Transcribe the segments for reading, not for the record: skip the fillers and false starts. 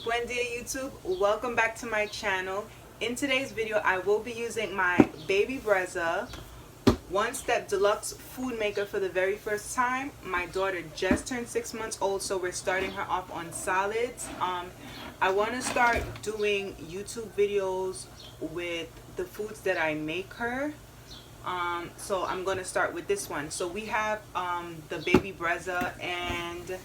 Buen dia YouTube, welcome back to my channel. In today's video I will be using my Baby Brezza One Step Deluxe Food Maker for the very first time. My daughter just turned 6 months old, so we're starting her off on solids. I want to start doing YouTube videos with the foods that I make her. So I'm going to start with this one. So we have the Baby Brezza, and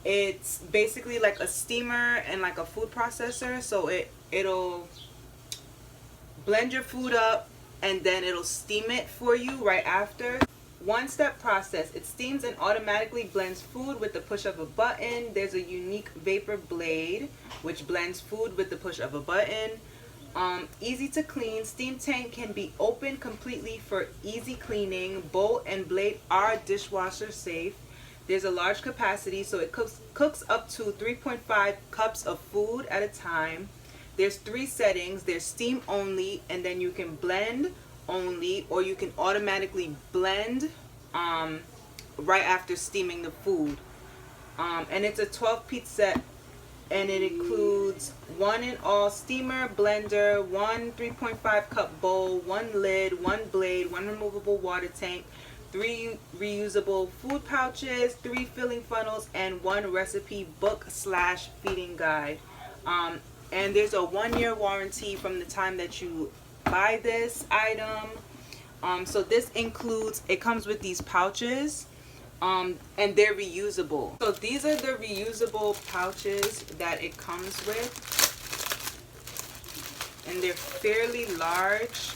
it's basically like a steamer and like a food processor. So it'll blend your food up and then it'll steam it for you right after. One step process. It steams and automatically blends food with the push of a button. There's a unique vapor blade which blends food with the push of a button. Easy to clean. Steam tank can be opened completely for easy cleaning. Bowl and blade are dishwasher safe. There's a large capacity, so it cooks up to 3.5 cups of food at a time. There's 3 settings. There's steam only, and then you can blend only, or you can automatically blend right after steaming the food. And it's a 12-piece set, and it includes 1 in-all steamer, blender, 1 3.5 cup bowl, 1 lid, 1 blade, 1 removable water tank, 3 reusable food pouches, 3 filling funnels, and 1 recipe book / feeding guide. And there's a 1-year warranty from the time that you buy this item. So this includes, it comes with these pouches, and they're reusable. So these are the reusable pouches that it comes with, and they're fairly large.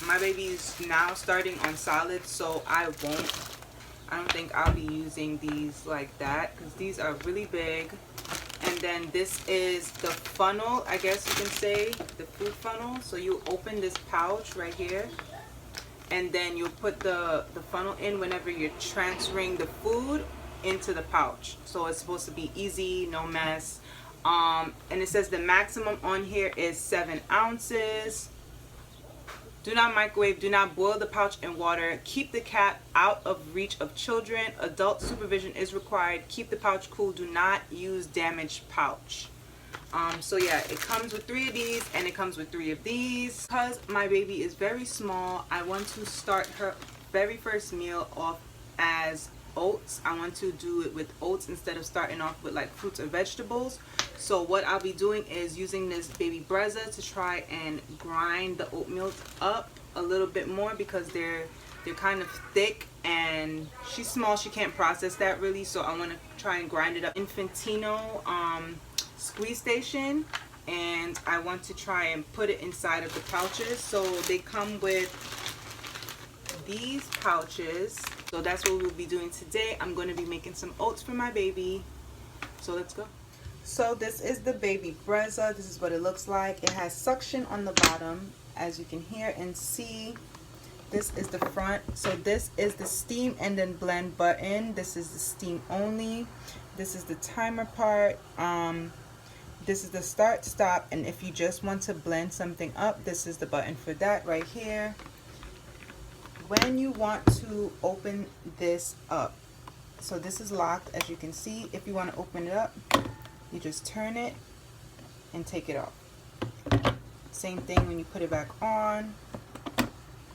My baby's now starting on solids, so I don't think I'll be using these like that, because these are really big. And then this is the funnel, I guess you can say, the food funnel. So you open this pouch right here, and then you'll put the funnel in whenever you're transferring the food into the pouch. So it's supposed to be easy, no mess. And it says the maximum on here is 7 ounces. Do not microwave. Do not boil the pouch in water. Keep the cap out of reach of children. Adult supervision is required. Keep the pouch cool. Do not use damaged pouch. So yeah, it comes with 3 of these, and it comes with 3 of these. Because my baby is very small, I want to start her very first meal off as oats. I want to do it with oats instead of starting off with like fruits or vegetables. So what I'll be doing is using this Baby Brezza to try and grind the oatmeal up a little bit more, because they're kind of thick, and she's small, she can't process that really. So I want to try and grind it up. Infantino Squeeze Station, and I want to try and put it inside of the pouches. So they come with these pouches. So that's what we'll be doing today. I'm going to be making some oats for my baby. So let's go. So this is the Baby Brezza. This is what it looks like. It has suction on the bottom, as you can hear and see. This is the front. So this is the steam and then blend button. This is the steam only. This is the timer part. This is the start, stop, and if you just want to blend something up, this is the button for that right here. When you want to open this up, so this is locked, as you can see. If you want to open it up, you just turn it and take it off. Same thing when you put it back on,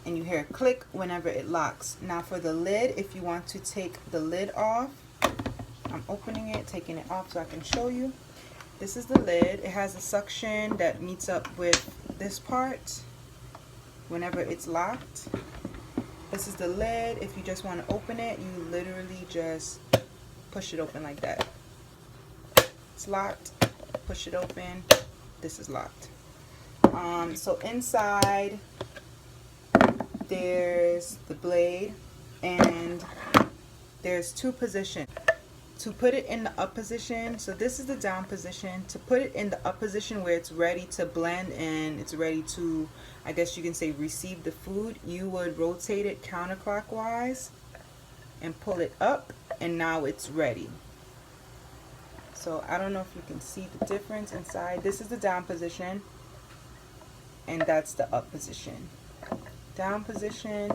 and you hear a click whenever it locks. Now for the lid, if you want to take the lid off, I'm opening it, taking it off so I can show you. This is the lid. It has a suction that meets up with this part whenever it's locked. This is the lid. If you just want to open it, you literally just push it open like that. It's locked. Push it open. This is locked. So inside there's the blade, and there's 2 positions. To put it in the up position, so this is the down position. To put it in the up position where it's ready to blend and it's ready to, I guess you can say, receive the food, you would rotate it counterclockwise and pull it up, and now it's ready. So I don't know if you can see the difference inside. This is the down position, and that's the up position. Down position,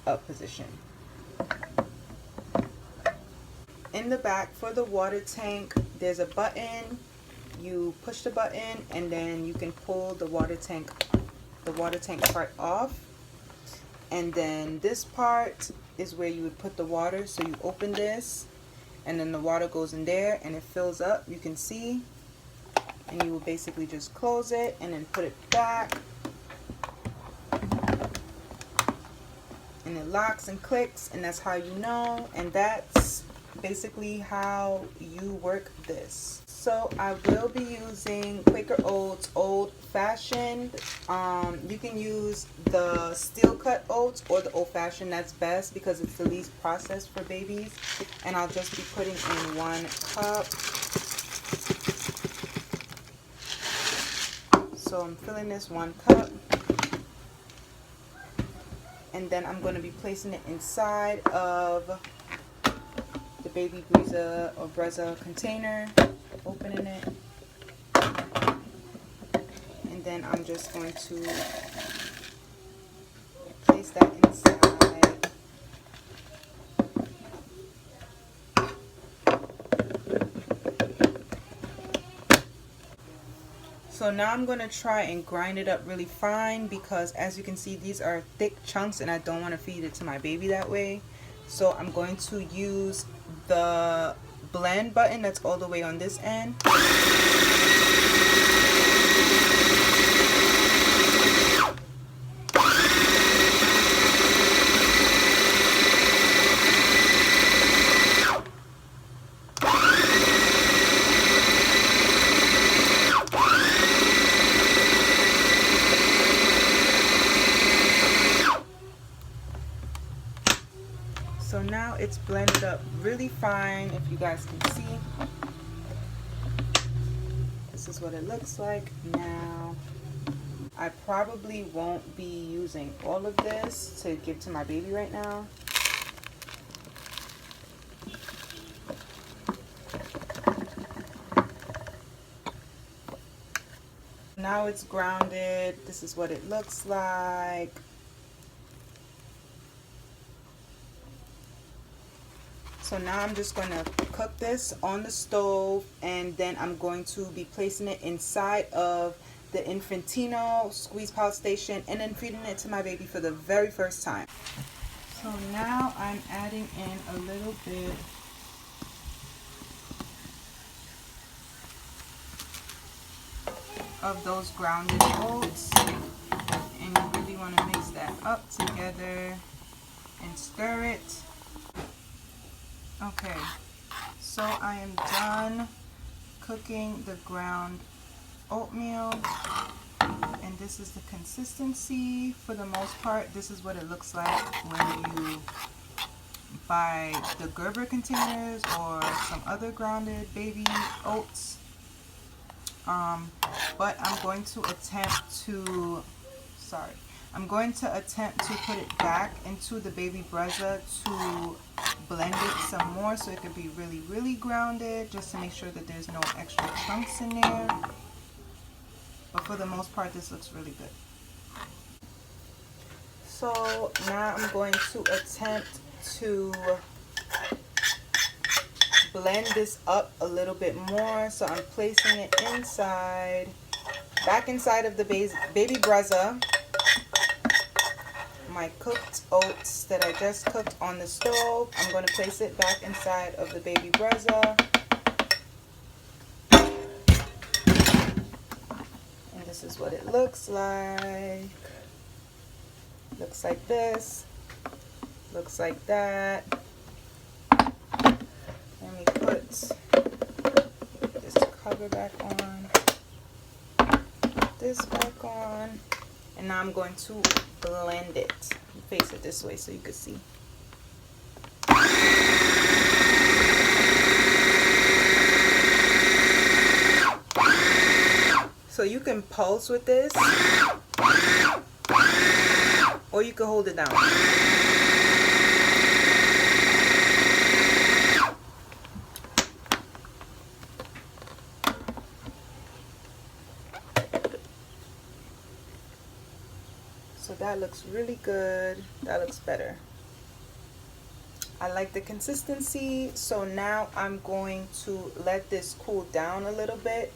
up position. In the back for the water tank, there's a button. You push the button and then you can pull the water tank part off. And then this part is where you would put the water. So you open this and then the water goes in there and it fills up, you can see. And you will basically just close it and then put it back. And it locks and clicks, and that's how you know. And that's basically how you work this. So I will be using Quaker Oats Old Fashioned. You can use the steel cut oats or the old fashioned. That's best because it's the least processed for babies. And I'll just be putting in 1 cup. So I'm filling this 1 cup. And then I'm going to be placing it inside of the Baby Brezza or Brezza container. Opening it. And then I'm just going to place that inside. So now I'm going to try and grind it up really fine because as you can see, these are thick chunks and I don't want to feed it to my baby that way. So I'm going to use the blend button that's all the way on this end. So now it's blended up really fine, if you guys can see. This is what it looks like now. I probably won't be using all of this to give to my baby right now. Now it's grounded. This is what it looks like. So now I'm just going to cook this on the stove, and then I'm going to be placing it inside of the Infantino Squeeze Station and then feeding it to my baby for the very first time. So now I'm adding in a little bit of those grounded oats, and you really want to mix that up together and stir it. Okay, so I am done cooking the ground oatmeal, and this is the consistency for the most part. This is what it looks like when you buy the Gerber containers or some other grounded baby oats. But I'm going to attempt to put it back into the Baby Brezza to blend it some more so it could be really, really grounded, just to make sure that there's no extra chunks in there. But for the most part, this looks really good. So now I'm going to attempt to blend this up a little bit more. So I'm placing it back inside of the Baby Brezza. My cooked oats that I just cooked on the stove, I'm going to place it back inside of the Baby Brezza. And this is what it looks like. Looks like this. Looks like that. Let me put this cover back on. This back on. And now I'm going to blend it. Face it this way so you can see. So you can pulse with this, or you can hold it down. So that looks really good. That looks better. I like the consistency. So now I'm going to let this cool down a little bit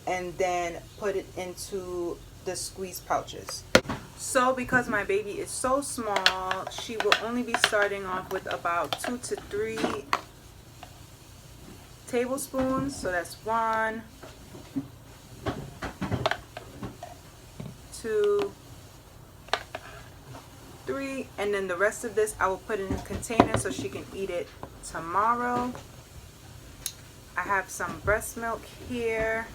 and then put it into the squeeze pouches. So because my baby is so small, she will only be starting off with about 2 to 3 tablespoons. So that's 1, 2, 3, and then the rest of this I will put in a container so she can eat it tomorrow. I have some breast milk here.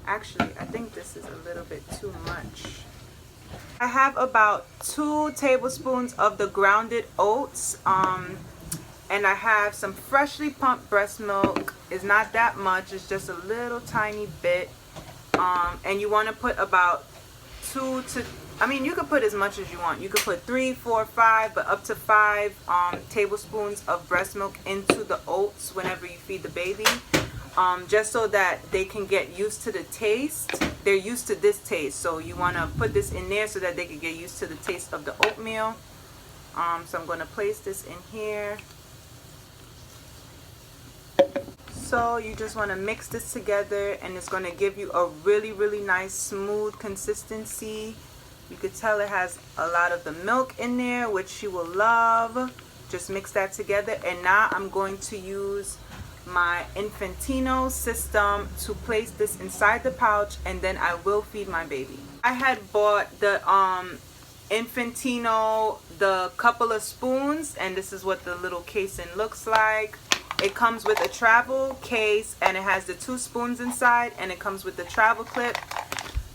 Actually, I think this is a little bit too much. I have about 2 tablespoons of the grounded oats, and I have some freshly pumped breast milk. It's not that much, it's just a little tiny bit. And you want to put about 2 to, I mean, you could put as much as you want. You could put 3, 4, 5, but up to 5 tablespoons of breast milk into the oats whenever you feed the baby. Just so that they can get used to the taste. They're used to this taste, so you want to put this in there so that they can get used to the taste of the oatmeal. So I'm going to place this in here. So you just want to mix this together, and it's going to give you a really, really nice smooth consistency. You could tell it has a lot of the milk in there, which she will love. Just mix that together, and now I'm going to use my Infantino system to place this inside the pouch, and then I will feed my baby. I had bought the Infantino, the couple of spoons, and this is what the little casing looks like. It comes with a travel case, and it has the 2 spoons inside, and it comes with the travel clip.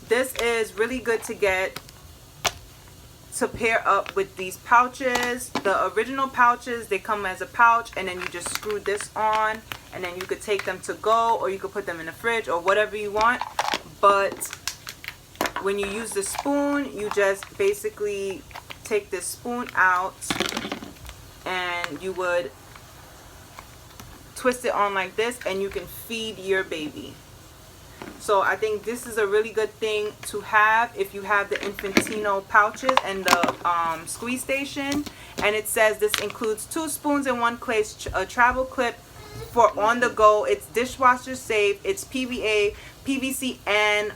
This is really good to get to pair up with these pouches. The original pouches, they come as a pouch, and then you just screw this on, and then you could take them to go, or you could put them in the fridge, or whatever you want. But when you use the spoon, you just basically take this spoon out, and you would twist it on like this, and you can feed your baby. So I think this is a really good thing to have if you have the Infantino pouches and the squeeze station. And it says this includes 2 spoons and 1 case, a travel clip for on the go. It's dishwasher safe. It's PVA, PVC, and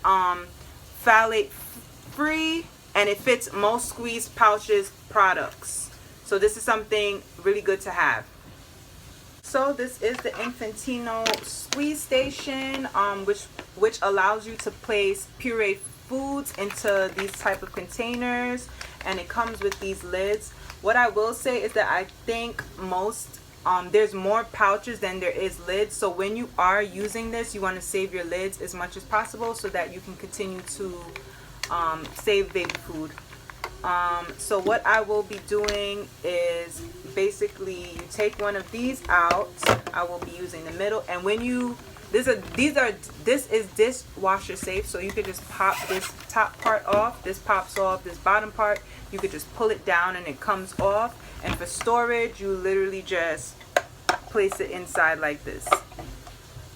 phthalate free, and it fits most squeeze pouches products. So this is something really good to have. So this is the Infantino Squeeze Station, which allows you to place pureed foods into these type of containers, and it comes with these lids. What I will say is that I think there's more pouches than there is lids. So when you are using this, you want to save your lids as much as possible so that you can continue to save baby food. So what I will be doing is basically you take one of these out. I will be using the middle, and when you this is dishwasher safe, so you could just pop this top part off. This pops off. This bottom part, you could just pull it down and it comes off. And for storage, you literally just place it inside like this,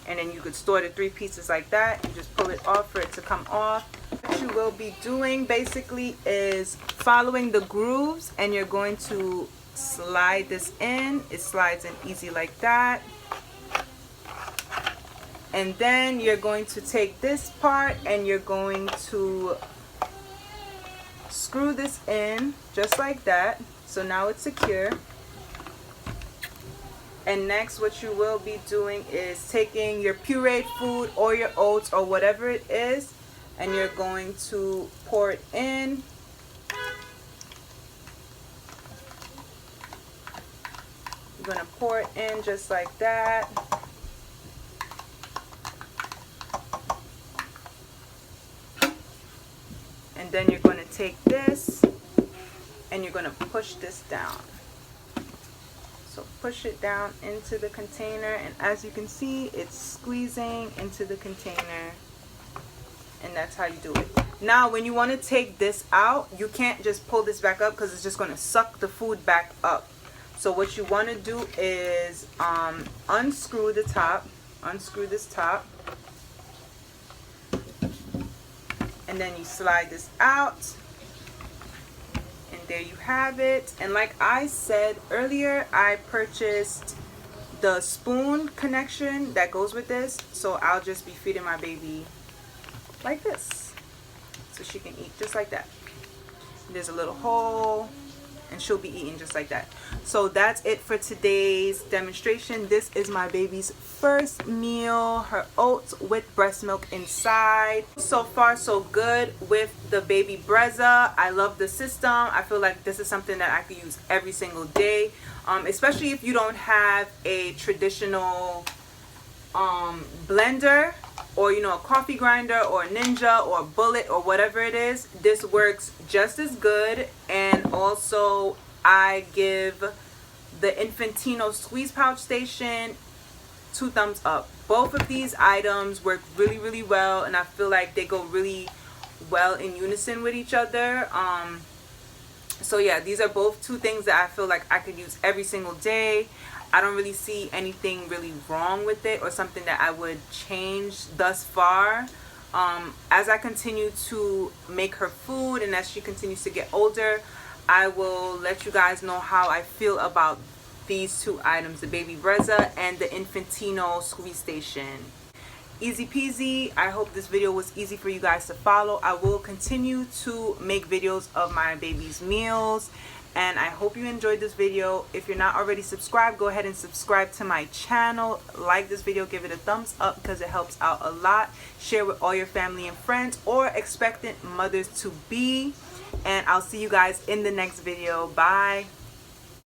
and then you could store the 3 pieces like that. You just pull it off for it to come off. What you will be doing basically is following the grooves, and you're going to slide this in. It slides in easy like that. And then you're going to take this part and you're going to screw this in just like that. So now it's secure. And next, what you will be doing is taking your pureed food or your oats or whatever it is, and you're going to pour it in. You're going to pour it in just like that. And then you're going to take this and you're going to push this down. So push it down into the container, and as you can see, it's squeezing into the container, and that's how you do it. Now when you want to take this out, you can't just pull this back up because it's just going to suck the food back up. So what you want to do is unscrew the top, unscrew this top, and then you slide this out, and there you have it. And like I said earlier, I purchased the spoon connection that goes with this, so I'll just be feeding my baby like this, so she can eat just like that. There's a little hole and she'll be eating just like that. So that's it for today's demonstration. This is my baby's first meal, her oats with breast milk inside. So far so good with the Baby Brezza. I love the system. I feel like this is something that I could use every single day, especially if you don't have a traditional blender, or you know, a coffee grinder or a Ninja or a Bullet or whatever it is. This works just as good. And also I give the Infantino Squeeze Station 2 thumbs up. Both of these items work really well, and I feel like they go really well in unison with each other. So yeah, these are both 2 things that I feel like I could use every single day. I don't really see anything really wrong with it or something that I would change thus far. As I continue to make her food and as she continues to get older, I will let you guys know how I feel about these 2 items, the Baby Brezza and the Infantino Squeeze Station. Easy peasy. I hope this video was easy for you guys to follow. I will continue to make videos of my baby's meals, and I hope you enjoyed this video. If you're not already subscribed, go ahead and subscribe to my channel. Like this video, give it a thumbs up because it helps out a lot. Share with all your family and friends or expectant mothers to be. And I'll see you guys in the next video. Bye.